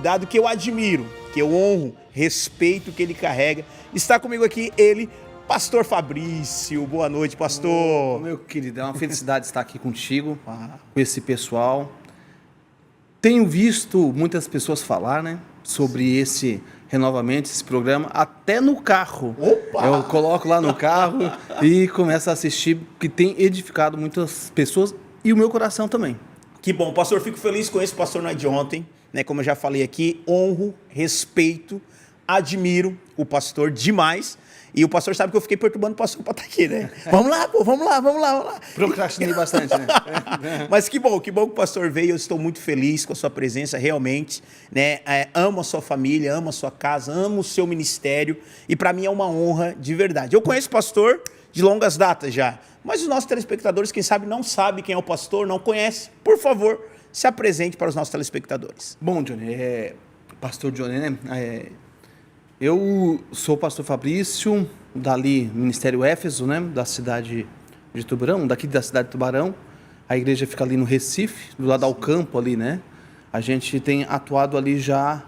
convidado que eu admiro, que eu honro, respeito o que ele carrega. Está comigo aqui ele, Pastor Fabrício. Boa noite, pastor. Meu querido, é uma felicidade estar aqui contigo, com esse pessoal. Tenho visto muitas pessoas falar, né, sobre esse renovamento, esse programa, até no carro. Opa! Eu coloco lá no carro e começo a assistir, que tem edificado muitas pessoas e o meu coração também. Que bom, pastor, fico feliz com esse pastor não é de ontem, né? Como eu já falei aqui, honro, respeito, admiro o pastor demais. E o pastor sabe que eu fiquei perturbando o pastor para estar aqui, né? Vamos lá, pô, vamos lá. Procrastinei bastante, né? Mas que bom que o pastor veio. Eu estou muito feliz com a sua presença, realmente, né? Amo a sua família, amo a sua casa, amo o seu ministério. E para mim é uma honra de verdade. Eu conheço o pastor de longas datas já, mas os nossos telespectadores, quem sabe, não sabem quem é o pastor, não conhece. Por favor, se apresente para os nossos telespectadores. Bom, Johnny, pastor Johnny, né? Eu sou o pastor Fabrício, dali Ministério Éfeso, né? Da cidade de Tubarão, daqui da cidade de Tubarão. A igreja fica ali no Recife, do lado ao campo ali, né? A gente tem atuado ali já,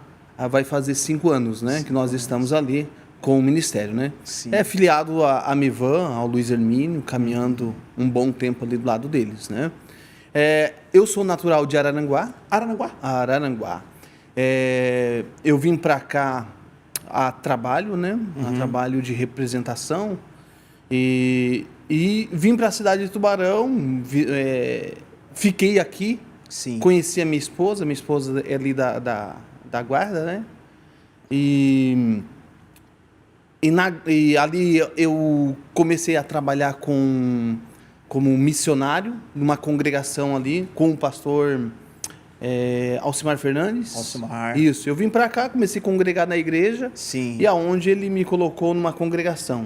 vai fazer 5 anos, né? Que nós estamos ali com o ministério, né? Sim. É filiado a Mivan, ao Luiz Hermínio, caminhando um bom tempo ali do lado deles, né? Eu sou natural de Araranguá. Araranguá. Eu vim para cá a trabalho, né? A trabalho de representação e vim para a cidade de Tubarão, fiquei aqui. Sim. Conheci a minha esposa é ali da guarda, né? E ali eu comecei a trabalhar como missionário numa congregação ali com o pastor Alcimar Fernandes. Alcimar. Isso, eu vim para cá, comecei a congregar na igreja. Sim. E aonde ele me colocou numa congregação.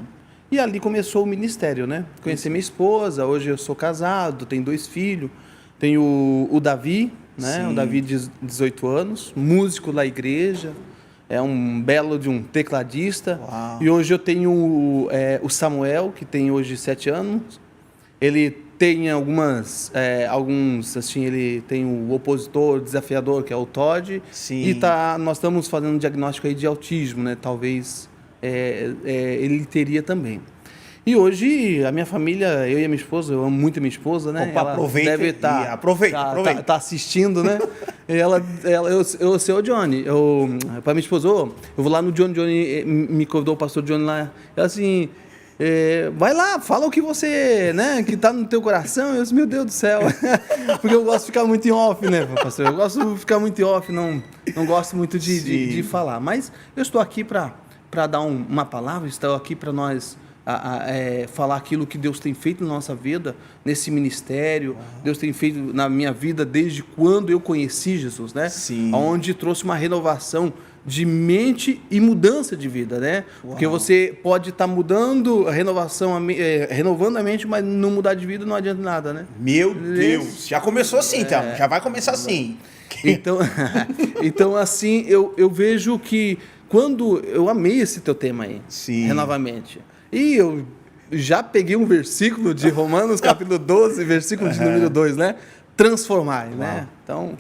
E ali começou o ministério, né? Conheci minha esposa, hoje eu sou casado, tenho 2 filhos. Tenho o Davi, né? Sim. O Davi de 18 anos, músico da igreja. É um belo de um tecladista. Uau. E hoje eu tenho o Samuel, que tem hoje 7 anos. Ele tem alguns, assim, ele tem o opositor, desafiador, que é o Todd. Sim. E nós estamos fazendo um diagnóstico aí de autismo, né? Talvez ele teria também. E hoje, a minha família, eu e a minha esposa, eu amo muito a minha esposa, né? Opa, aproveita deve estar aproveita. Tá assistindo, né? Eu sei, ô Johnny, para minha esposa, eu vou lá no Johnny me convidou o pastor Johnny lá, ela assim, vai lá, fala o que você, né, que tá no teu coração. Eu disse, meu Deus do céu, porque eu gosto de ficar muito em off, né, pastor? Eu gosto de ficar muito em off, não gosto muito de falar, mas eu estou aqui para dar uma palavra, estou aqui para nós falar aquilo que Deus tem feito na nossa vida, nesse ministério. Deus tem feito na minha vida desde quando eu conheci Jesus, né? Sim. Onde trouxe uma renovação de mente e mudança de vida, né? Uau. Porque você pode estar mudando a renovação, renovando a mente, mas não mudar de vida não adianta nada, né? Meu Deus, já começou assim, então, já vai começar assim. Então assim, eu vejo que quando eu amei esse teu tema aí, Sim. renovamente. E eu já peguei um versículo de Romanos, capítulo 12, versículo de número 2, né? Transformar, né? Então,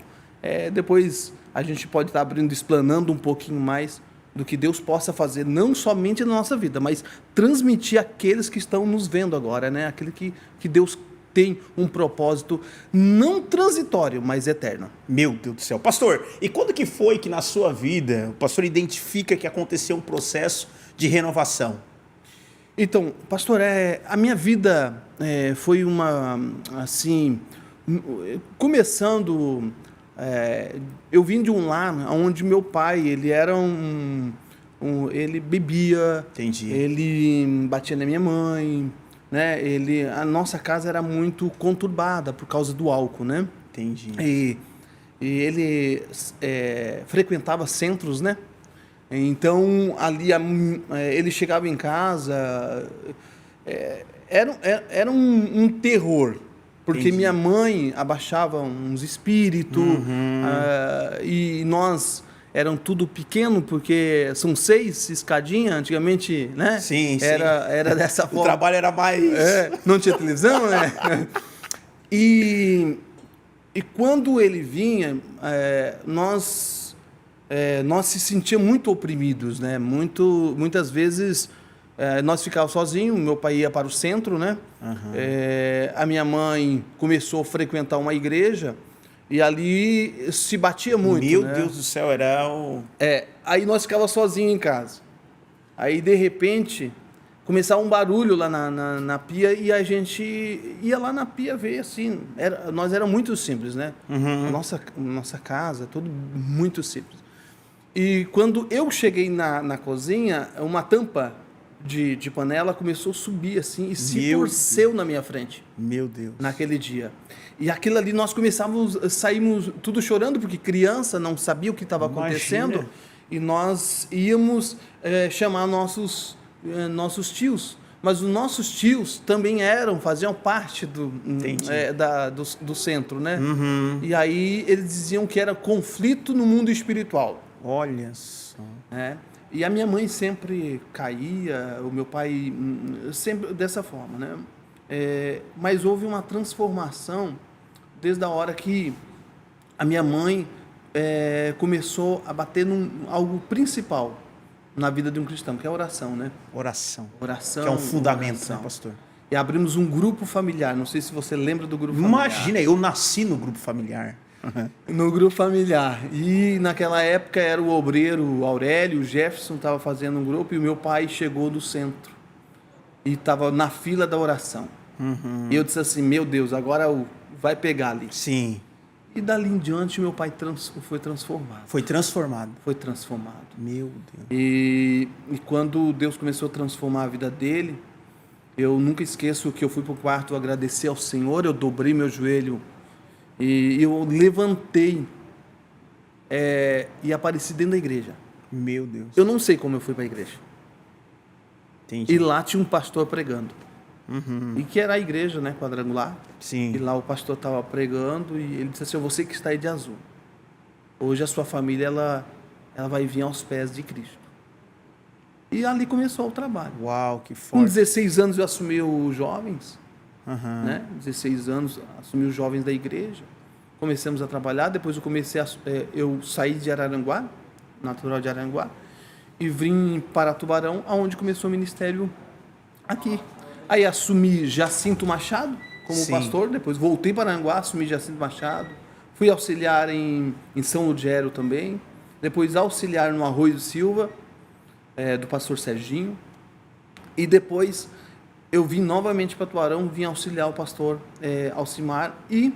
depois a gente pode estar abrindo, explanando um pouquinho mais do que Deus possa fazer, não somente na nossa vida, mas transmitir àqueles que estão nos vendo agora, né? Aquele que Deus tem um propósito não transitório, mas eterno. Meu Deus do céu. Pastor, e quando que foi que na sua vida o pastor identifica que aconteceu um processo de renovação? Então, pastor, a minha vida foi uma, assim, começando, eu vim de um lar onde meu pai, ele era ele bebia. Entendi. Ele batia na minha mãe, né? A nossa casa era muito conturbada por causa do álcool, né? Entendi. E ele frequentava centros, né? Então, ali, ele chegava em casa, era um terror, porque Entendi. minha mãe abaixava uns espíritos, e nós eram tudo pequeno, porque são 6 escadinhas, antigamente, né? Sim, era dessa forma. O trabalho era mais... Não tinha televisão, né? E quando ele vinha, nós nós se sentíamos muito oprimidos, né? Muitas vezes nós ficávamos sozinhos, meu pai ia para o centro, né? A minha mãe começou a frequentar uma igreja e ali se batia muito, Meu né? Deus do céu, era o... Aí nós ficávamos sozinhos em casa. Aí, de repente, começava um barulho lá na pia e a gente ia lá na pia ver, assim. Nós éramos muito simples, né? Nossa casa, tudo muito simples. E quando eu cheguei na cozinha, uma tampa de panela começou a subir, assim, e se torceu na minha frente. Meu Deus. Naquele dia. E aquilo ali, nós saímos tudo chorando, porque criança não sabia o que estava acontecendo. E nós íamos chamar nossos tios. Mas os nossos tios também faziam parte do centro, né? E aí eles diziam que era conflito no mundo espiritual. Olha só. E a minha mãe sempre caía, o meu pai sempre dessa forma, né? Mas houve uma transformação desde a hora que a minha mãe começou a bater algo principal na vida de um cristão, que é a oração, né? Oração. Oração. Que é um fundamento, oração. né, pastor? E abrimos um grupo familiar. Não sei se você lembra do grupo familiar. Imagina, eu nasci no grupo familiar. No grupo familiar. E naquela época era o obreiro Aurélio, o Jefferson estava fazendo um grupo e o meu pai chegou do centro. E estava na fila da oração. E eu disse assim, meu Deus, agora vai pegar ali. Sim. E dali em diante meu pai foi transformado. Foi transformado. Foi transformado. Meu Deus. E quando Deus começou a transformar a vida dele, eu nunca esqueço que eu fui para o quarto agradecer ao Senhor, eu dobrei meu joelho e eu levantei e apareci dentro da igreja. Meu Deus. Eu não sei como eu fui para a igreja. Entendi. E lá tinha um pastor pregando. E que era a igreja, né, quadrangular. Sim. E lá o pastor estava pregando e ele disse assim, você que está aí de azul, hoje a sua família ela vai vir aos pés de Cristo. E ali começou o trabalho. Uau, que forte. Com 16 anos eu assumi os jovens, né? 16 anos assumi os jovens da igreja. Começamos a trabalhar, depois eu saí de Araranguá, natural de Araranguá, e vim para Tubarão, aonde começou o ministério aqui. Aí assumi Jacinto Machado como pastor, depois voltei para Aranguá, assumi Jacinto Machado, fui auxiliar em São Ludgero também, depois auxiliar no Arroio do Silva, do pastor Serginho, e depois eu vim novamente para Tubarão, vim auxiliar o pastor Alcimar e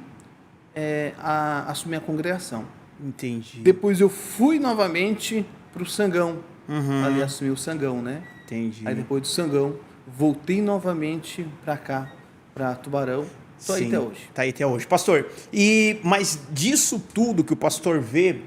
assumir a congregação. Entendi. Depois eu fui novamente para o Sangão, ali assumi o Sangão, né? Entendi. Aí depois do Sangão, voltei novamente para cá, para Tubarão. Estou aí até hoje. Está aí até hoje. Pastor, mas disso tudo que o pastor vê,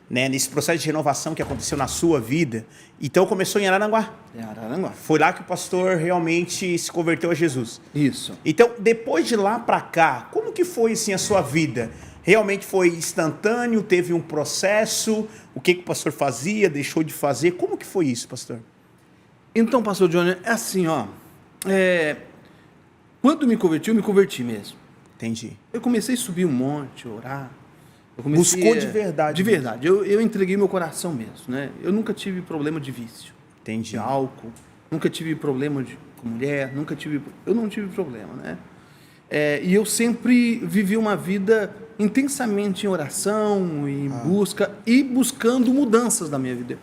né, nesse processo de renovação que aconteceu na sua vida, então começou em Araranguá. Em Araranguá. Foi lá que o pastor realmente se converteu a Jesus. Isso. Então, depois de lá para cá, como que foi assim a sua vida? Realmente foi instantâneo? Teve um processo? O que o pastor fazia, deixou de fazer? Como que foi isso, pastor? Então, pastor Johnny, é assim, ó. Quando me converti mesmo. Entendi. Eu comecei a subir um monte, orar. Buscou de verdade. De verdade. Eu entreguei meu coração mesmo, né? Eu nunca tive problema de vício. Entendi. De álcool. Nunca tive problema com mulher. Eu não tive problema, né? E eu sempre vivi uma vida intensamente em oração, em busca e buscando mudanças na minha vida.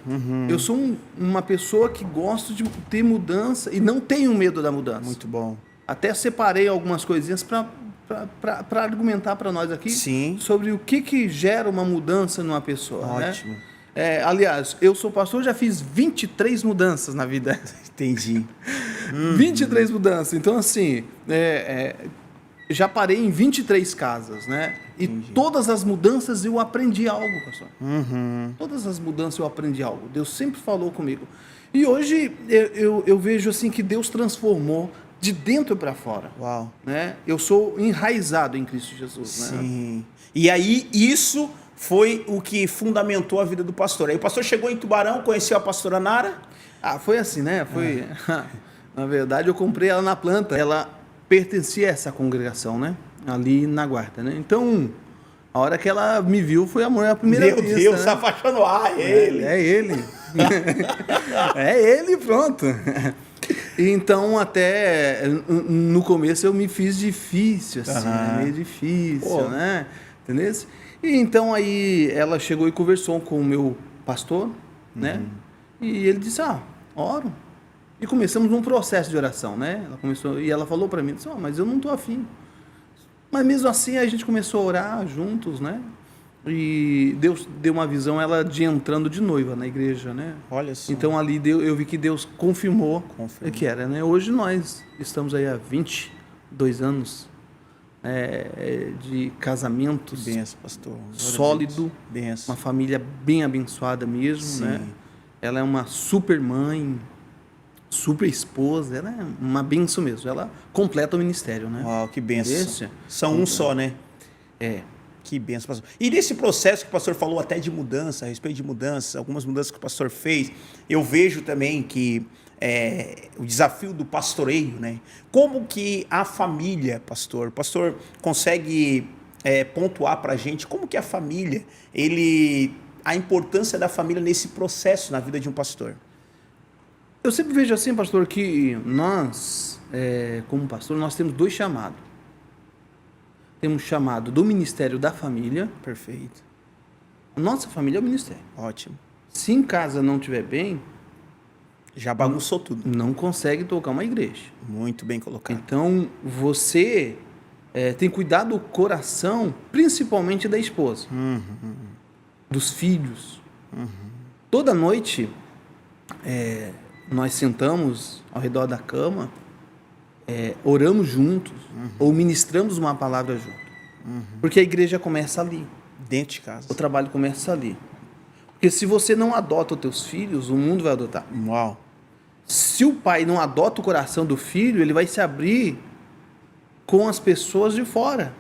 Eu sou uma pessoa que gosto de ter mudança e não tenho medo da mudança. Muito bom. Até separei algumas coisinhas para argumentar para nós aqui sobre o que gera uma mudança numa pessoa. Ótimo. Né? Aliás, eu sou pastor, já fiz 23 mudanças na vida. Entendi. 23 mudanças. Então, assim, já parei em 23 casas, né? E todas as mudanças eu aprendi algo, pastor. Todas as mudanças eu aprendi algo. Deus sempre falou comigo. E hoje eu vejo assim que Deus transformou de dentro para fora. Uau. Né? Eu sou enraizado em Cristo Jesus. Sim. Né? E aí, isso foi o que fundamentou a vida do pastor. Aí o pastor chegou em Tubarão, conheceu a pastora Nara? Foi assim, né? Foi... Na verdade, eu comprei ela na planta. Ela pertencia a essa congregação, né? Ali na Guarda, né? Então, A hora que ela me viu foi amor à primeira Meu vista. Deus, se né? apaixonou. Ah, é ele. É ele. É ele, pronto. Então, até no começo eu me fiz difícil, assim, né? Meio difícil, Pô. né? Entendeu? E então aí ela chegou e conversou com o meu pastor, né? E ele disse, oro. E começamos um processo de oração, né? Ela começou, e ela falou para mim, disse, mas eu não tô afim. Mas mesmo assim a gente começou a orar juntos, né? E Deus deu uma visão ela de entrando de noiva na igreja, né? Olha só. Então ali eu vi que Deus confirmou que era, né? Hoje nós estamos aí há 22 anos de casamentos, Benção, pastor. Glória a sólido, Deus. Benção. uma família bem abençoada mesmo, Sim. né? Ela é uma super mãe, super esposa, ela é uma benção mesmo. Ela completa o ministério, né? Uau, que benção. Esse? São um só, né? É. Que benção, pastor. E nesse processo que o pastor falou até de mudança, a respeito de mudança, algumas mudanças que o pastor fez, eu vejo também que o desafio do pastoreio, né? Como que a família, pastor, o pastor consegue pontuar para a gente como que a família, a importância da família nesse processo na vida de um pastor? Eu sempre vejo assim, pastor, que nós, como pastor, nós temos 2 chamados. Temos chamado do Ministério da Família. Perfeito. A nossa família é o ministério. Ótimo. Se em casa não estiver bem, Já bagunçou tudo. não consegue tocar uma igreja. Muito bem colocado. Então, você tem cuidado do coração, principalmente da esposa, dos filhos. Toda noite, nós sentamos ao redor da cama, oramos juntos, ou ministramos uma palavra junto. Porque a igreja começa ali, Dentro de casa. o trabalho começa ali. Porque se você não adota os teus filhos, o mundo vai adotar. Uau. Se o pai não adota o coração do filho, ele vai se abrir com as pessoas de fora.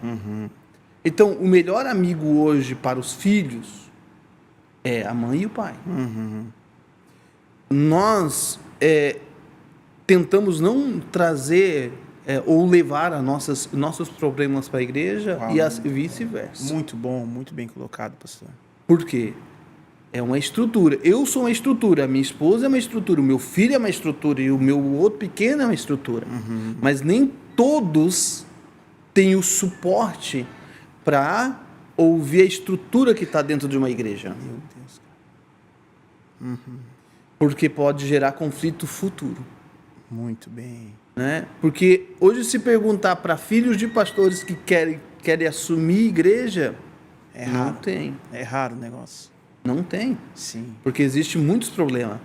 Então, o melhor amigo hoje para os filhos é a mãe e o pai. Nós tentamos não trazer ou levar nossos problemas para a igreja. Uau. E vice-versa. Muito bom, muito bem colocado, pastor. Por quê? É uma estrutura. Eu sou uma estrutura, a minha esposa é uma estrutura, o meu filho é uma estrutura e o meu outro pequeno é uma estrutura. Mas nem todos têm o suporte para ouvir a estrutura que está dentro de uma igreja. Meu Deus. Porque pode gerar conflito futuro. Muito bem. Né? Porque hoje, se perguntar para filhos de pastores que querem assumir igreja, É não raro. tem. É raro o negócio. Não tem. Sim. Porque existem muitos problemas.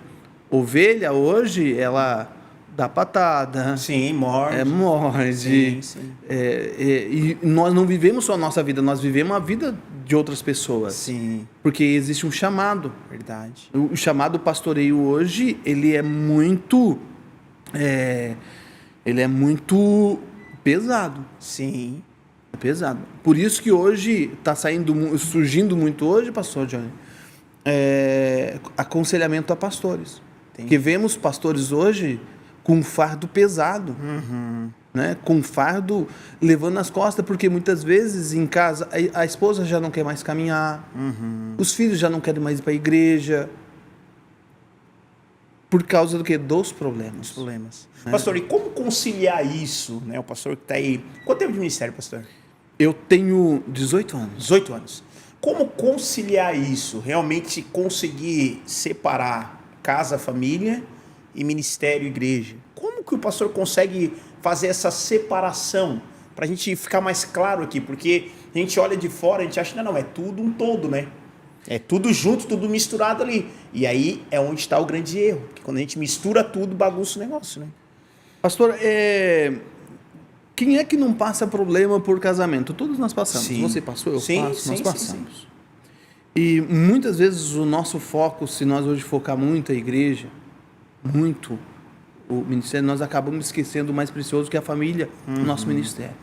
Ovelha hoje, ela dá patada, Sim, morde. morde. Sim. E nós não vivemos só a nossa vida, nós vivemos a vida de outras pessoas. Sim, Porque existe um chamado. verdade. O chamado pastoreio hoje, ele é muito pesado. Sim. É pesado. Por isso que hoje está surgindo muito hoje, pastor Johnny, aconselhamento a pastores. Porque vemos pastores hoje com um fardo pesado, né? Com um fardo levando nas costas, porque muitas vezes em casa a esposa já não quer mais caminhar, os filhos já não querem mais ir para a igreja, por causa do quê? Dos problemas. Os problemas. Pastor, e como conciliar isso, né? O pastor que está aí. Quanto tempo de ministério, pastor? Eu tenho 18 anos. 18 anos. Como conciliar isso? Realmente conseguir separar casa, família e ministério, igreja? Como que o pastor consegue fazer essa separação? Para a gente ficar mais claro aqui, porque a gente olha de fora, a gente acha, não, é tudo um todo, né? É tudo junto, tudo misturado ali. E aí é onde está o grande erro. Porque quando a gente mistura tudo, bagunça o negócio, né? Pastor, quem é que não passa problema por casamento? Todos nós passamos. Sim. Você passou, eu Sim, passo, nós sim, passamos. sim. E muitas vezes o nosso foco, se nós hoje focar muito a igreja, muito o ministério, nós acabamos esquecendo o mais precioso que é a família, o nosso ministério.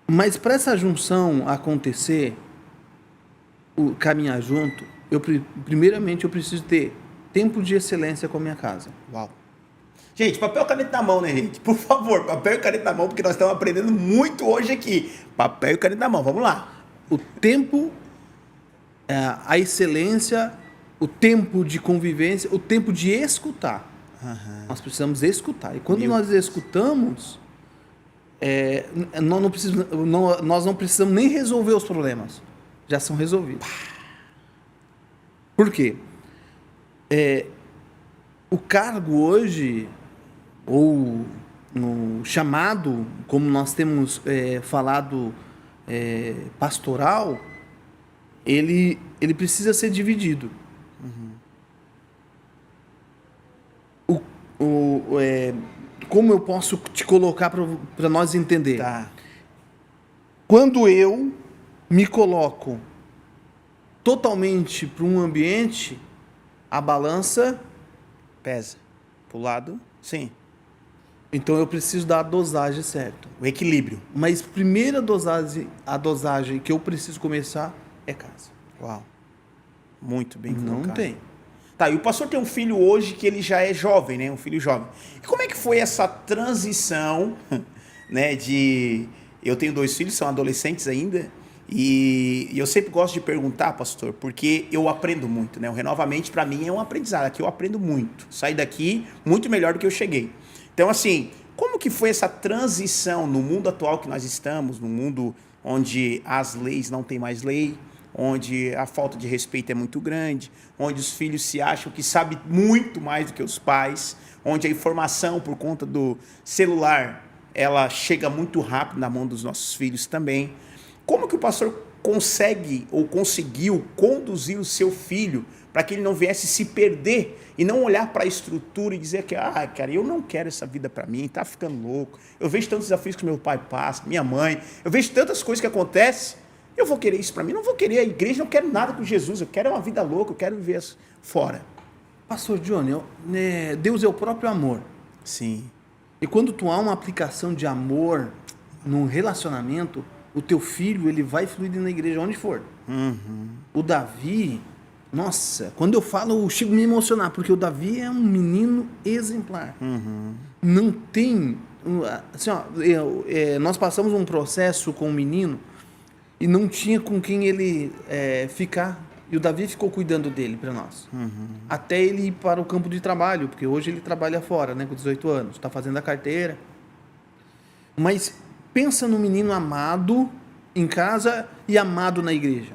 Mas para essa junção acontecer, caminhar junto, primeiramente eu preciso ter tempo de excelência com a minha casa. Uau. Gente, papel e caneta na mão, né, gente? Por favor, papel e caneta na mão, porque nós estamos aprendendo muito hoje aqui. Papel e caneta na mão, vamos lá. o tempo, a excelência, o tempo de convivência, o tempo de escutar. Nós precisamos escutar. E quando nós escutamos, nós não precisamos nem resolver os problemas. Já são resolvidos. Por quê? O cargo hoje, ou no chamado, como nós temos falado, pastoral, ele precisa ser dividido. Como eu posso te colocar para nós entender? Tá. Quando eu me coloco totalmente para um ambiente, a balança Pesa. Pro lado, sim. então eu preciso dar a dosagem certa. O equilíbrio. Mas a dosagem que eu preciso começar é casa. Uau. Muito bem Não colocado. tem. Tá, e o pastor tem um filho hoje que ele já é jovem, né? Um filho jovem. E como é que foi essa transição, né? Eu tenho 2 filhos, são adolescentes ainda. E eu sempre gosto de perguntar, pastor, porque eu aprendo muito, né? O Renovamente, para mim, é um aprendizado. Aqui eu aprendo muito. Saí daqui muito melhor do que eu cheguei. Então, assim, como que foi essa transição no mundo atual que nós estamos, no mundo onde as leis não têm mais lei, onde a falta de respeito é muito grande, onde os filhos se acham que sabem muito mais do que os pais, onde a informação, por conta do celular, ela chega muito rápido na mão dos nossos filhos também. Como que o pastor consegue ou conseguiu conduzir o seu filho para que ele não viesse se perder e não olhar para a estrutura e dizer que, cara, eu não quero essa vida para mim, tá ficando louco. Eu vejo tantos desafios que meu pai passa, minha mãe, eu vejo tantas coisas que acontecem, eu vou querer isso para mim, não vou querer a igreja, não quero nada com Jesus, eu quero uma vida louca, eu quero viver fora. Pastor Johnny, Deus é o próprio amor. Sim. E quando tu há uma aplicação de amor num relacionamento, o teu filho, ele vai fluir na igreja onde for. O Davi, nossa, quando eu falo, eu chego a me emocionar, porque o Davi é um menino exemplar. Não tem... Assim, ó, nós passamos um processo com um menino e não tinha com quem ele ficar. E o Davi ficou cuidando dele para nós. Até ele ir para o campo de trabalho, porque hoje ele trabalha fora, né, com 18 anos, está fazendo a carteira. Mas pensa no menino amado em casa e amado na igreja.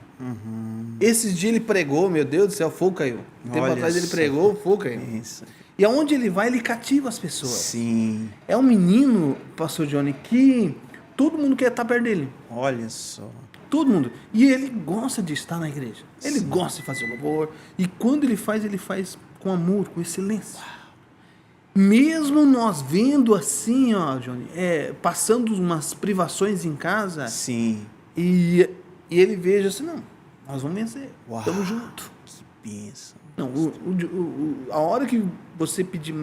Esses dias ele pregou, meu Deus do céu, fogo caiu. Um tempo atrás ele pregou, fogo caiu. Isso. E aonde ele vai, ele cativa as pessoas. Sim. É um menino, pastor Johnny, que todo mundo quer estar perto dele. Olha só. Todo mundo. E ele gosta de estar na igreja. Ele gosta de fazer o louvor. E quando ele faz com amor, com excelência. Mesmo nós vendo assim, ó, Johnny, passando umas privações em casa. Sim. E ele veja assim, não, nós vamos vencer. Uau. Tamo junto. Que bênção. Não, a hora que você pedir,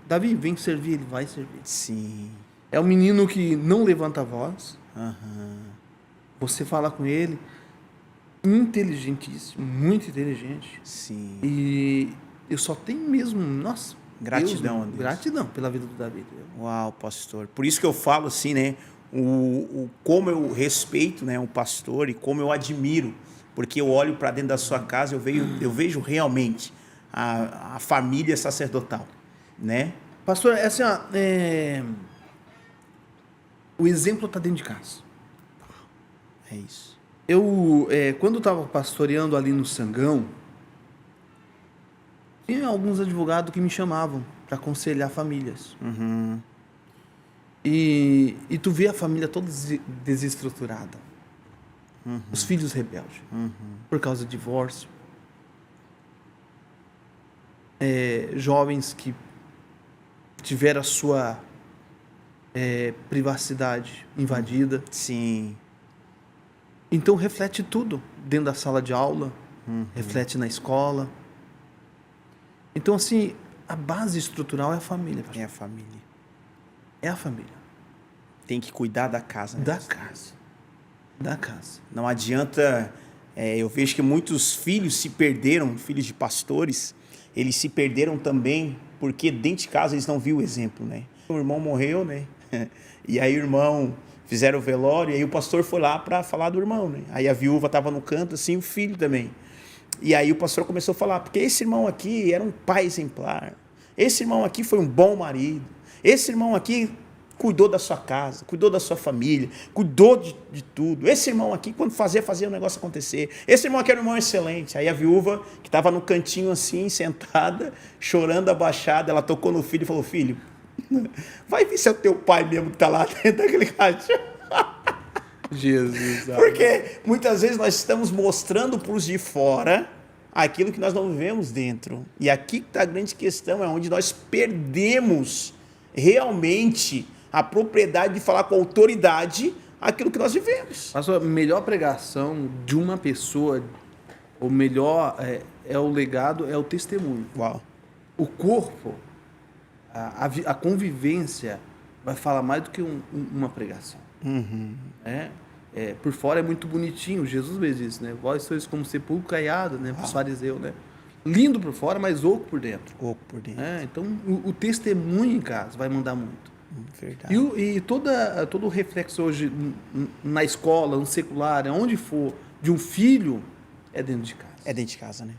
Davi, vem servir, ele vai servir. Sim. É um menino que não levanta a voz. Aham. Você fala com ele, inteligentíssimo, muito inteligente. Sim. E eu só tenho mesmo, nossa, Gratidão a Deus. Gratidão pela vida do Davi. Uau, pastor. Por isso que eu falo assim, né? Como eu respeito, né, o pastor e como eu admiro, porque eu olho para dentro da sua casa, eu vejo realmente a família sacerdotal, né? Pastor, assim, ó, o exemplo está dentro de casa. É isso. Eu, quando estava pastoreando ali no Sangão, tinha alguns advogados que me chamavam para aconselhar famílias. E tu vê a família toda desestruturada. Os filhos rebeldes. Por causa de divórcio. Jovens que tiveram a sua privacidade invadida. Sim. Então reflete tudo dentro da sala de aula, reflete na escola. Então, assim, a base estrutural é a família. Pastor. É a família. É a família. Tem que cuidar da casa. Né, Da pastor? casa. Da casa. Não adianta... eu vejo que muitos filhos se perderam, filhos de pastores, eles se perderam também porque dentro de casa eles não viram o exemplo, né? O irmão morreu, né? E aí o irmão Fizeram o velório, e aí o pastor foi lá para falar do irmão, né? Aí a viúva estava no canto, assim, o filho também. E aí o pastor começou a falar, porque esse irmão aqui era um pai exemplar. Esse irmão aqui foi um bom marido. Esse irmão aqui cuidou da sua casa, cuidou da sua família, cuidou de tudo. Esse irmão aqui, quando fazia o negócio acontecer. Esse irmão aqui era um irmão excelente. Aí a viúva, que estava no cantinho assim, sentada, chorando, abaixada, ela tocou no filho e falou, filho, vai ver se é o teu pai mesmo que está lá dentro daquele caixão. Jesus. Porque muitas vezes nós estamos mostrando para os de fora aquilo que nós não vivemos dentro. E aqui que está a grande questão, é onde nós perdemos realmente a propriedade de falar com autoridade aquilo que nós vivemos. A melhor pregação de uma pessoa, o melhor é o legado, é o testemunho. Uau. O corpo, a convivência vai falar mais do que uma pregação. Uhum. Por fora é muito bonitinho, Jesus mesmo disse, né? Vós sois como sepulcro caiado, né? Para os fariseus, né? Lindo por fora, mas oco por dentro. Oco por dentro. Então, o testemunho em casa vai mandar muito. Verdade. E todo o reflexo hoje na escola, no secular, onde for, de um filho, é dentro de casa. É dentro de casa, né?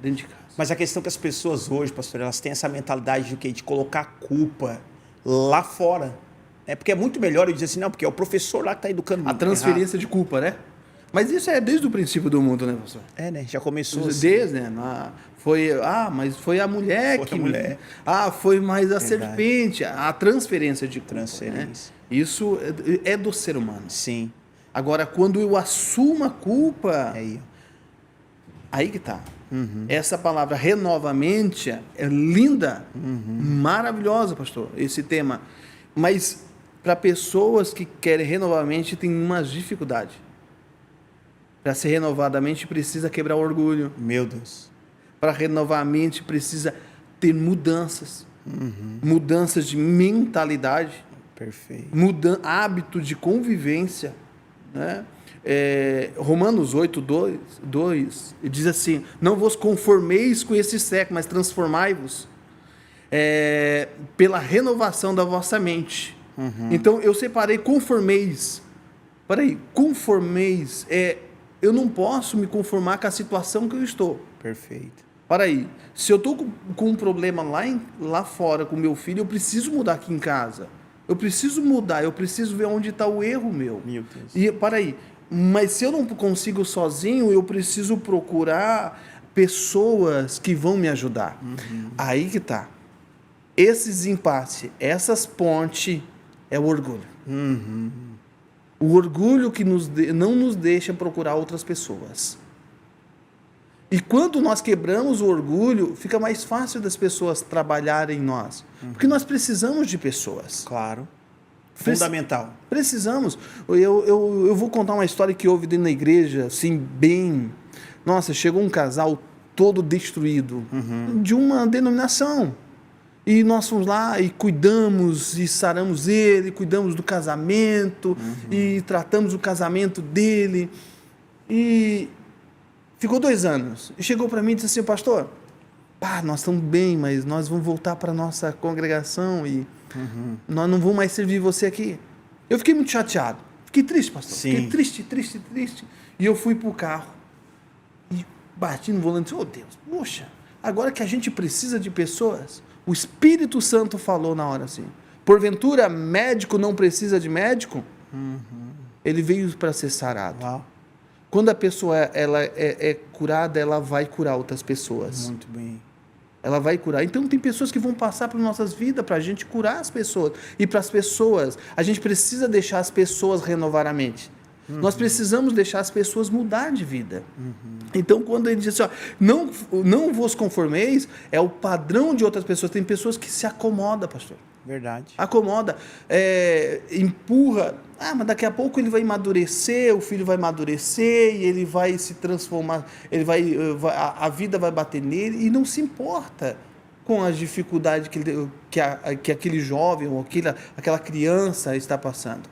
Dentro de casa. Mas a questão é que as pessoas hoje, pastor, elas têm essa mentalidade de, de colocar a culpa lá fora. Porque é muito melhor eu dizer assim, não, porque é o professor lá que está educando. A transferência de culpa, né? Mas isso é desde o princípio do mundo, né, pastor? Né? Já começou assim. Desde, né? Mas foi a mulher foi a mulher. Foi mais a Verdade. serpente. A transferência de culpa. Transferência. Né? Isso é do ser humano. Sim. Agora, quando eu assumo a culpa, aí que tá. Uhum. Essa palavra renovamente é linda, maravilhosa, pastor, esse tema. Mas para pessoas que querem renovadamente, tem umas dificuldades. Para ser renovadamente, precisa quebrar o orgulho. Meu Deus. Para renovar a mente, precisa ter mudanças. Mudanças de mentalidade. Perfeito. Hábito de convivência. Né? Romanos 8, 2 diz assim, não vos conformeis com esse século, mas transformai-vos pela renovação da vossa mente. Então, eu separei conformeis. Conformeis eu não posso me conformar com a situação que eu estou. Perfeito. Se eu estou com um problema lá fora com meu filho, eu preciso mudar aqui em casa. Eu preciso mudar, eu preciso ver onde está o erro meu. Meu Deus. E mas se eu não consigo sozinho, eu preciso procurar pessoas que vão me ajudar. Aí que tá. Esses empates, essas pontes, é o orgulho. O orgulho que não nos deixa procurar outras pessoas. E quando nós quebramos o orgulho, fica mais fácil das pessoas trabalharem em nós. Porque nós precisamos de pessoas. Claro. Fundamental. Precisamos. Eu vou contar uma história que houve dentro da igreja, assim, bem... Nossa, chegou um casal todo destruído, de uma denominação. E nós fomos lá e cuidamos e saramos ele, cuidamos do casamento e tratamos o casamento dele. E ficou 2 anos. E chegou para mim e disse assim, pastor, nós estamos bem, mas nós vamos voltar para a nossa congregação e nós não vamos mais servir você aqui. Eu fiquei muito chateado. Fiquei triste, pastor. Sim. Fiquei triste. E eu fui para o carro e bati no volante e disse, Deus, poxa, agora que a gente precisa de pessoas... O Espírito Santo falou na hora assim, porventura médico não precisa de médico? Ele veio para ser sarado. Uau. Quando a pessoa ela é curada, ela vai curar outras pessoas. Muito bem. Ela vai curar. Então tem pessoas que vão passar por nossas vidas para a gente curar as pessoas. E para as pessoas, a gente precisa deixar as pessoas renovar a mente. Nós precisamos deixar as pessoas mudar de vida. Então, quando ele diz assim, não vos conformeis, é o padrão de outras pessoas. Tem pessoas que se acomodam, pastor. Verdade. Acomoda, empurra. Mas daqui a pouco ele vai amadurecer, o filho vai amadurecer e ele vai se transformar, a vida vai bater nele e não se importa com as dificuldades que aquele jovem ou aquela criança está passando.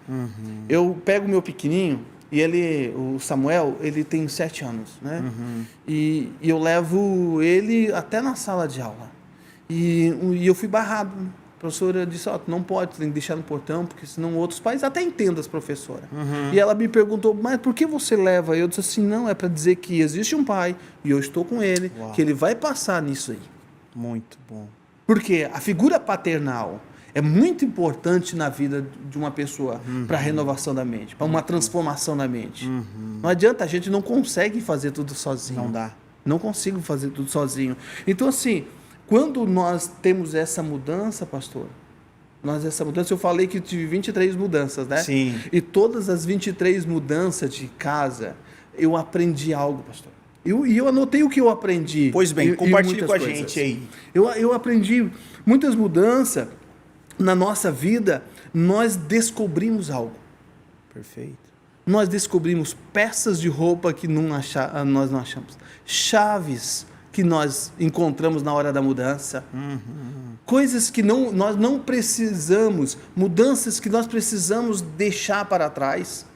Eu pego o meu pequenininho e o Samuel, ele tem 7 anos, né? E eu levo ele até na sala de aula. E eu fui barrado, professora disse, tu não pode, tem que deixar no portão, porque senão outros pais até entendem as professoras. E ela me perguntou, mas por que você leva? Eu disse assim, não, é para dizer que existe um pai, e eu estou com ele, Uau. que ele vai passar nisso aí. Muito bom. Porque a figura paternal é muito importante na vida de uma pessoa para a renovação da mente, para uma transformação da mente. Não adianta, a gente não consegue fazer tudo sozinho. Não dá. Não consigo fazer tudo sozinho. Então, assim, quando nós temos essa mudança, pastor, eu falei que tive 23 mudanças, né? Sim. E todas as 23 mudanças de casa, eu aprendi algo, pastor. E eu anotei o que eu aprendi. Pois bem, compartilhe muitas com a coisas. gente aí. Eu aprendi muitas mudanças na nossa vida, nós descobrimos algo. Perfeito. Nós descobrimos peças de roupa que nós não achamos. Chaves que nós encontramos na hora da mudança. Coisas que nós não precisamos, mudanças que nós precisamos deixar para trás.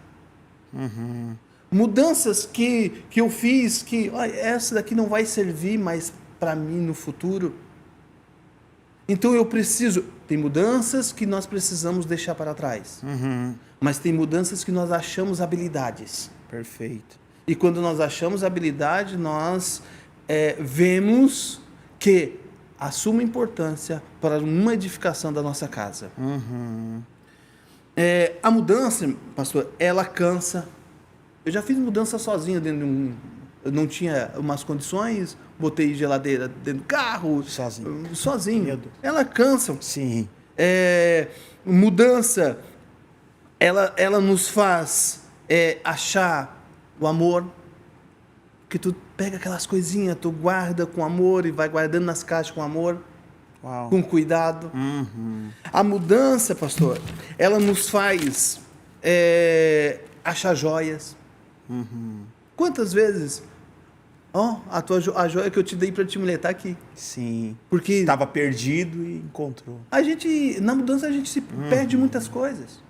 Mudanças que eu fiz, que essa daqui não vai servir mais para mim no futuro. Então tem mudanças que nós precisamos deixar para trás. Mas tem mudanças que nós achamos habilidades. Perfeito. E quando nós achamos habilidade, nós vemos que a suma importância para uma edificação da nossa casa. A mudança, pastor, ela cansa. Eu já fiz mudança sozinho dentro de eu não tinha umas condições, botei geladeira dentro do carro. Sozinho. Medo. Ela cansa. Sim. Mudança, ela nos faz achar o amor, que tu pega aquelas coisinhas, tu guarda com amor e vai guardando nas caixas com amor, Uau. com cuidado. A mudança, pastor, ela nos faz achar joias. Quantas vezes a joia que eu te dei para te mulher está aqui? Sim. Porque Estava perdido e encontrou. na mudança a gente se perde muitas coisas.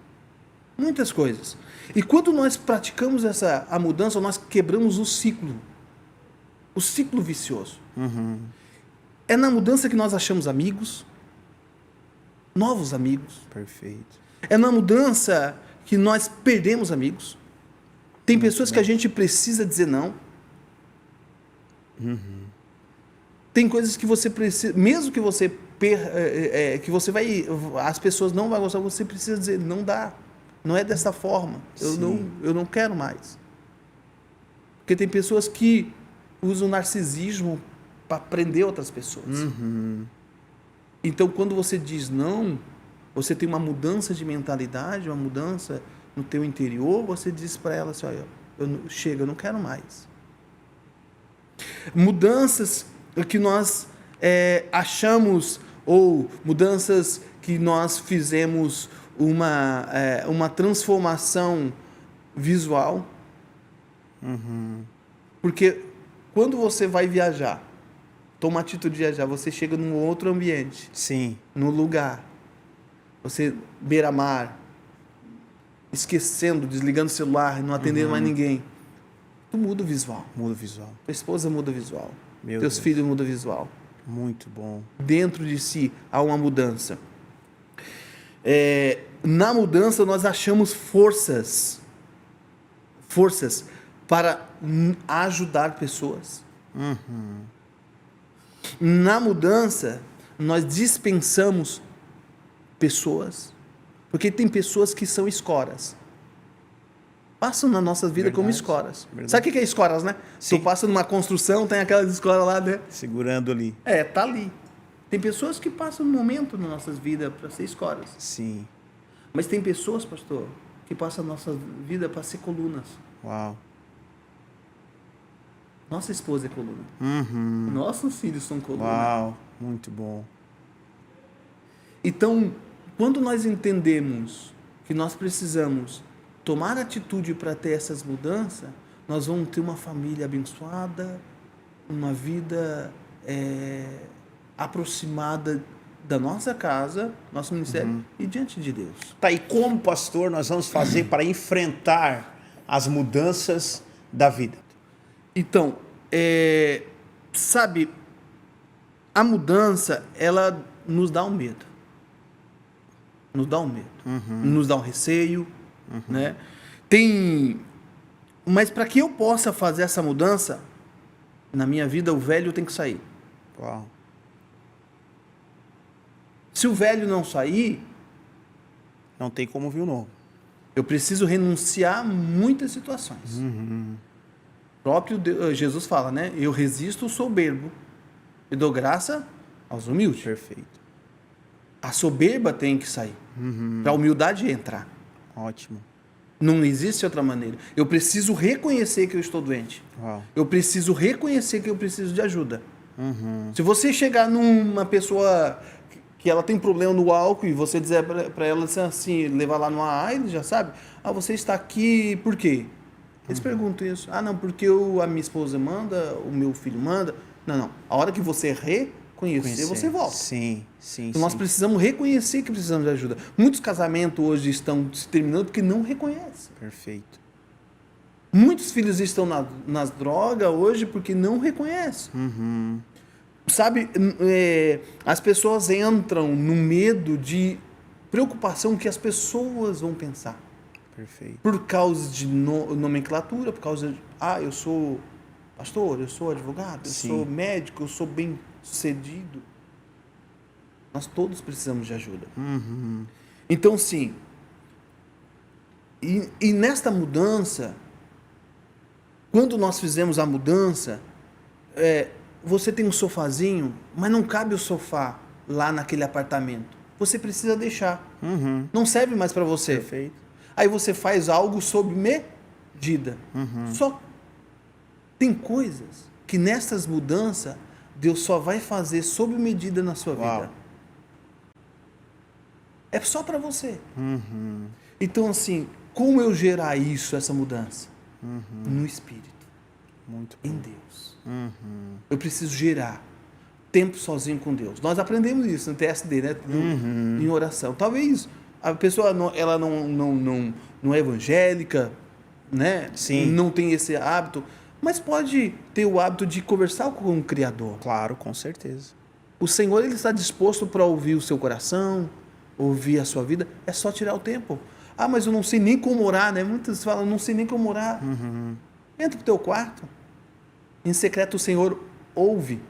Muitas coisas. E quando nós praticamos a mudança, nós quebramos o ciclo vicioso. É na mudança que nós achamos amigos, novos amigos. Perfeito. É na mudança que nós perdemos amigos. Tem pessoas que a gente precisa dizer não. Tem coisas que você precisa, mesmo que você as pessoas não vão gostar, você precisa dizer, não dá. Não é dessa forma. Eu não quero mais. Porque tem pessoas que usam narcisismo para prender outras pessoas. Então, quando você diz não, você tem uma mudança de mentalidade, uma mudança no teu interior, você diz para ela assim, olha, chega, eu não quero mais. Mudanças que nós achamos, ou mudanças que nós fizemos uma transformação visual. Porque quando você vai viajar, toma a atitude de viajar, você chega num outro ambiente. Sim. Num lugar. Você beira-mar, esquecendo, desligando o celular, não atendendo mais ninguém. Tu muda o visual. Muda o visual. Tua esposa muda o visual. Meu Teus Deus. filhos mudam o visual. Muito bom. Dentro de si há uma mudança. Na mudança nós achamos forças para ajudar pessoas. Na mudança nós dispensamos pessoas, porque tem pessoas que são escoras. Passam na nossa vida como escoras. Verdade. Sabe o que é escoras, né? Sim. Tu passa numa construção, tem aquelas escoras lá, né? Segurando ali. Tá ali. Tem pessoas que passam um momento nas nossas vidas para ser escoras. Sim. Mas tem pessoas, pastor, que passam a nossa vida para ser colunas. Uau. Nossa esposa é coluna. Nossos filhos são coluna. Uau. Muito bom. Então, quando nós entendemos que nós precisamos tomar atitude para ter essas mudanças, nós vamos ter uma família abençoada, uma vida aproximada da nossa casa, nosso ministério e diante de Deus. Tá, e como pastor nós vamos fazer para enfrentar as mudanças da vida? Então, sabe, a mudança, ela nos dá um medo. nos dá um medo, nos dá um receio, né? Mas para que eu possa fazer essa mudança, na minha vida o velho tem que sair. Uau. Se o velho não sair, Não tem como vir o novo. eu preciso renunciar a muitas situações. O próprio Jesus fala, né? Eu resisto o soberbo e dou graça aos humildes. Perfeito. A soberba tem que sair, para a humildade entrar. Ótimo. Não existe outra maneira. Eu preciso reconhecer que eu estou doente. Uau. Eu preciso reconhecer que eu preciso de ajuda. Se você chegar numa pessoa que ela tem problema no álcool e você dizer para ela assim, levar lá numa ele já sabe, você está aqui por quê? Eles perguntam isso. Não, porque a minha esposa manda, o meu filho manda. Não. A hora que você reconhecer, você volta. Sim. Então nós precisamos reconhecer que precisamos de ajuda. Muitos casamentos hoje estão se terminando porque não reconhecem. Perfeito. Muitos filhos estão nas drogas hoje porque não reconhecem. Sabe, as pessoas entram no medo de preocupação que as pessoas vão pensar. Perfeito. Por causa de nomenclatura, por causa de, eu sou pastor, eu sou advogado, eu Sim. sou médico, eu sou bem-sucedido. Nós todos precisamos de ajuda. Então, sim, e nesta mudança, quando nós fizemos a mudança, você tem um sofazinho, mas não cabe o sofá lá naquele apartamento. Você precisa deixar. Não serve mais para você. Perfeito. Aí você faz algo sob medida. Só tem coisas que nessas mudanças, Deus só vai fazer sob medida na sua Uau. vida. É só para você. Então, assim, como eu gerar essa mudança? No Espírito. Muito Em bom. Deus. Eu preciso gerar tempo sozinho com Deus. Nós aprendemos isso no TSD, né? Em oração. Talvez a pessoa ela não é evangélica, né? Sim. Não tem esse hábito, mas pode ter o hábito de conversar com o Criador. Claro, com certeza. O Senhor, ele está disposto para ouvir o seu coração, ouvir a sua vida. É só tirar o tempo. Mas eu não sei nem como orar, né? Muitos falam, não sei nem como orar. Entra pro teu quarto. Em secreto o Senhor ouve.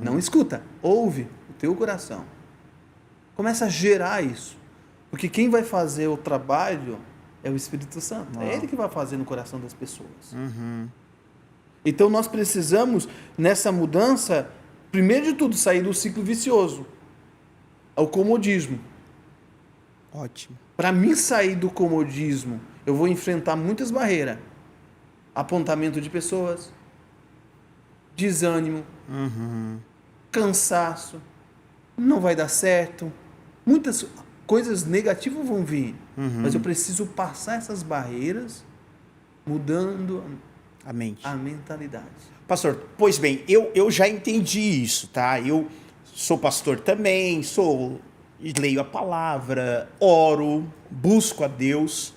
Não escuta, ouve o teu coração. Começa a gerar isso. Porque quem vai fazer o trabalho é o Espírito Santo. Uau. É Ele que vai fazer no coração das pessoas. Então nós precisamos, nessa mudança, primeiro de tudo, sair do ciclo vicioso. Ao comodismo. Ótimo. Para mim sair do comodismo, eu vou enfrentar muitas barreiras. Apontamento de pessoas, desânimo, cansaço, não vai dar certo. Muitas coisas negativas vão vir, mas eu preciso passar essas barreiras mudando A mente. a mentalidade. Pastor, pois bem, eu já entendi isso, tá? Eu sou pastor também, leio a palavra, oro, busco a Deus.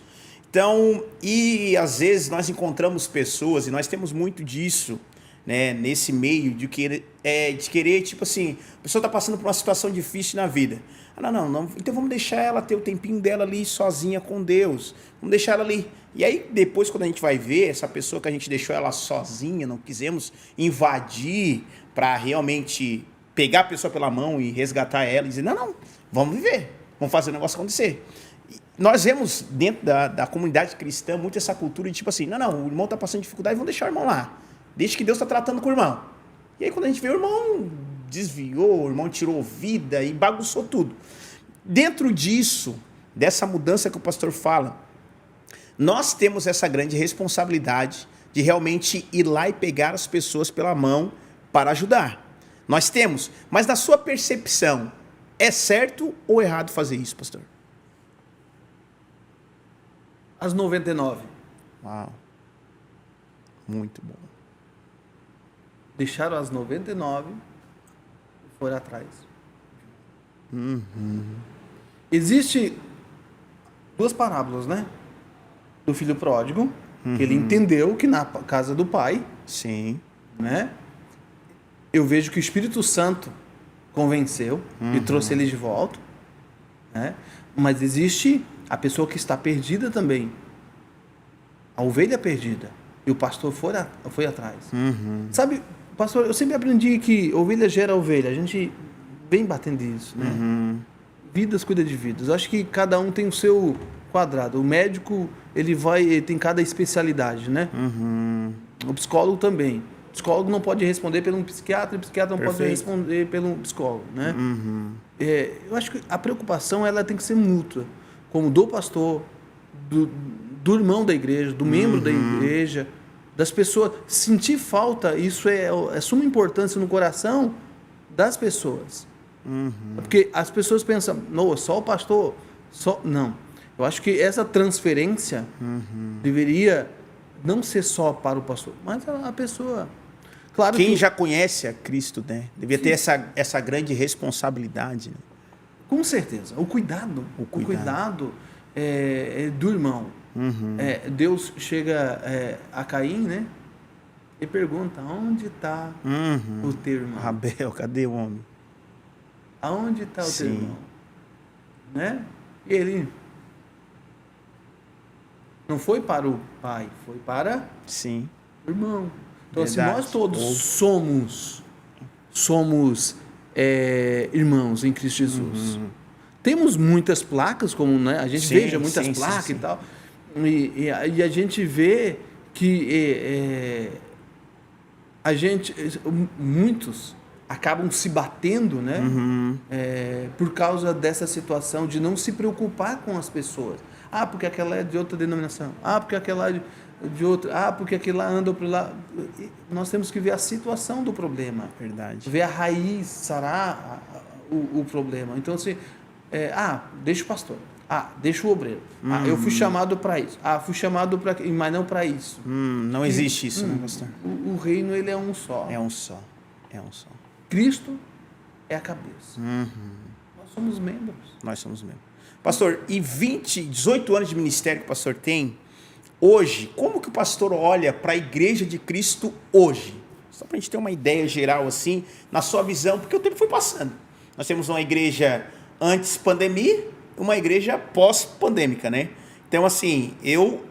Então, e às vezes nós encontramos pessoas, e nós temos muito disso, né, nesse meio de querer, tipo assim, a pessoa está passando por uma situação difícil na vida. Não, então vamos deixar ela ter o tempinho dela ali sozinha com Deus. Vamos deixar ela ali. E aí, depois, quando a gente vai ver, essa pessoa que a gente deixou ela sozinha, não quisemos invadir para realmente pegar a pessoa pela mão e resgatar ela e dizer, não, vamos viver, vamos fazer o negócio acontecer. Nós vemos dentro da comunidade cristã muito essa cultura de tipo assim, o irmão está passando dificuldade, vamos deixar o irmão lá. Deixa que Deus está tratando com o irmão. E aí quando a gente vê, o irmão desviou, o irmão tirou vida e bagunçou tudo. Dentro disso, dessa mudança que o pastor fala, nós temos essa grande responsabilidade de realmente ir lá e pegar as pessoas pela mão para ajudar. Nós temos, mas na sua percepção, é certo ou errado fazer isso, pastor? As 99. Uau. Muito bom. Deixaram as 99 e foram atrás. Existe duas parábolas, né? Do filho pródigo, que ele entendeu que na casa do pai, Sim. né? Eu vejo que o Espírito Santo convenceu e trouxe ele de volta, né? Mas existe a pessoa que está perdida também. A ovelha perdida. E o pastor foi atrás. Sabe, pastor, eu sempre aprendi que ovelha gera ovelha. A gente vem batendo isso, né? Vidas cuida de vidas. Eu acho que cada um tem o seu quadrado. O médico, ele tem cada especialidade, né? O psicólogo também. O psicólogo não pode responder pelo psiquiatra, e o psiquiatra não pode responder pelo psicólogo, né? Eu acho que a preocupação ela tem que ser mútua, como do pastor, do irmão da igreja, do membro da igreja, das pessoas. Sentir falta, isso é suma importância no coração das pessoas. Porque as pessoas pensam, não, só o pastor, não. Eu acho que essa transferência deveria não ser só para o pastor, mas a pessoa. Claro Quem já conhece a Cristo, né? Devia ter essa grande responsabilidade. Né? Com certeza. O cuidado é do irmão. Deus chega a Caim, né? E pergunta, onde está o teu irmão? Abel, cadê o homem? Aonde está o teu irmão? Né? E ele não foi para o pai, foi para o irmão. Então, assim, nós todos somos irmãos em Cristo Jesus. Temos muitas placas, como né, a gente veja muitas placas e tal, e a gente vê que muitos acabam se batendo, né, por causa dessa situação de não se preocupar com as pessoas. Ah, porque aquela é de outra denominação. Ah, porque aquela é de outra. Ah, porque aquele lá anda por lá. Nós temos que ver a situação do problema. Verdade. Ver a raiz, sarar o problema. Então, assim, deixa o pastor. Deixa o obreiro. Eu fui chamado para isso. Fui chamado para... Mas não para isso. Não existe isso, né, pastor? O reino, ele é um só. É um só. Cristo é a cabeça. Nós somos membros. Pastor, e 18 anos de ministério que o pastor tem, hoje, como que o pastor olha para a igreja de Cristo hoje? Só para a gente ter uma ideia geral, assim, na sua visão, porque o tempo foi passando. Nós temos uma igreja antes pandemia, uma igreja pós-pandêmica, né? Então, assim, eu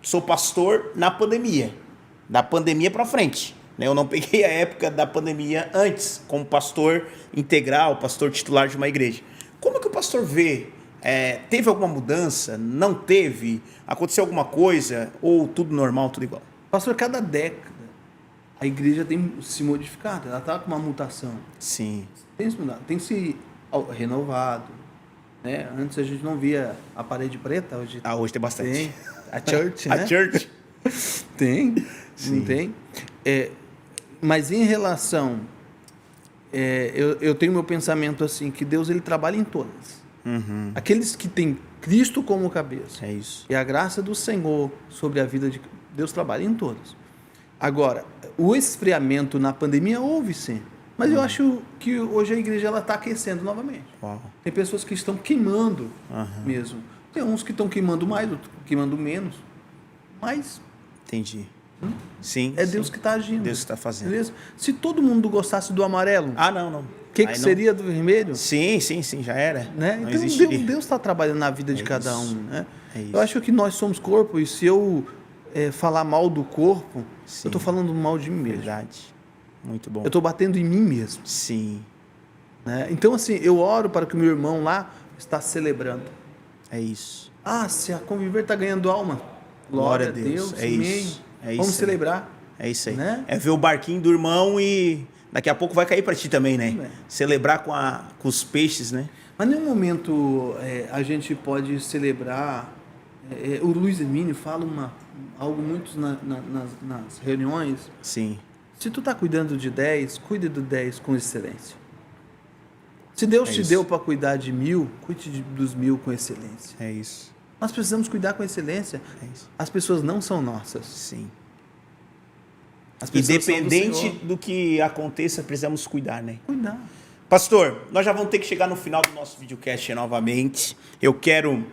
sou pastor na pandemia, da pandemia para frente. Né? Eu não peguei a época da pandemia antes, como pastor integral, pastor titular de uma igreja. Como que o pastor vê? Teve alguma mudança? Não teve? Aconteceu alguma coisa? Ou tudo normal, tudo igual? Pastor, cada década a igreja tem se modificado, ela está com uma mutação. Sim. Tem se mudado, tem se renovado. Né? Antes a gente não via a parede preta, hoje hoje tem bastante. Tem. A church, né? A church. Tem, não tem? Mas em relação... eu tenho meu pensamento assim, que Deus ele trabalha em todas. Aqueles que têm Cristo como cabeça. É isso. E a graça do Senhor sobre a vida de Deus trabalha em todos. Agora, o esfriamento na pandemia houve sim. Mas eu acho que hoje a igreja está aquecendo novamente. Uau. Tem pessoas que estão queimando mesmo. Tem uns que estão queimando mais, outros queimando menos. Mas... Entendi. Sim. É Deus que está agindo. Deus que está fazendo. Beleza? Se todo mundo gostasse do amarelo... não. O que seria do vermelho? Sim, já era. Né? Não então Deus está trabalhando na vida de cada um. Né? Eu acho que nós somos corpo e se eu falar mal do corpo, eu estou falando mal de mim mesmo. Verdade. Muito bom. Eu estou batendo em mim mesmo. Sim. Né? Então, assim, eu oro para que o meu irmão lá está celebrando. É isso. Se a Conviver está ganhando alma. Glória a Deus. É isso. Vamos celebrar. É isso aí. Né? É ver o barquinho do irmão e daqui a pouco vai cair para ti também, né? Celebrar com os peixes, né? Mas em nenhum momento a gente pode celebrar. O Luiz Hermínio fala algo muito nas reuniões. Sim. Se tu está cuidando de 10, cuide do 10 com excelência. Se Deus te deu para cuidar de 1000, cuide dos 1000 com excelência. É isso. Nós precisamos cuidar com excelência. As pessoas não são nossas. Sim. Independente do que aconteça, precisamos cuidar, né? Cuidar. Pastor, nós já vamos ter que chegar no final do nosso videocast novamente. Eu quero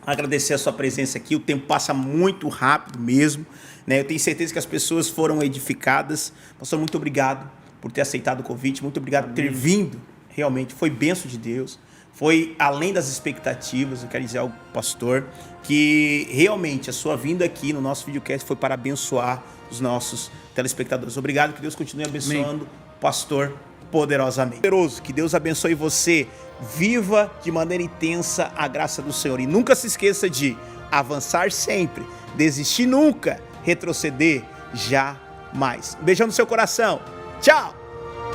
agradecer a sua presença aqui. O tempo passa muito rápido mesmo, né? Eu tenho certeza que as pessoas foram edificadas. Pastor, muito obrigado por ter aceitado o convite. Muito obrigado por ter vindo. Realmente, foi bênção de Deus. Foi além das expectativas. Eu quero dizer ao pastor que realmente a sua vinda aqui no nosso videocast foi para abençoar os nossos telespectadores. Obrigado, que Deus continue abençoando o pastor poderosamente. Poderoso, que Deus abençoe você. Viva de maneira intensa a graça do Senhor. E nunca se esqueça de avançar sempre, desistir nunca, retroceder jamais. Um beijão no seu coração. Tchau!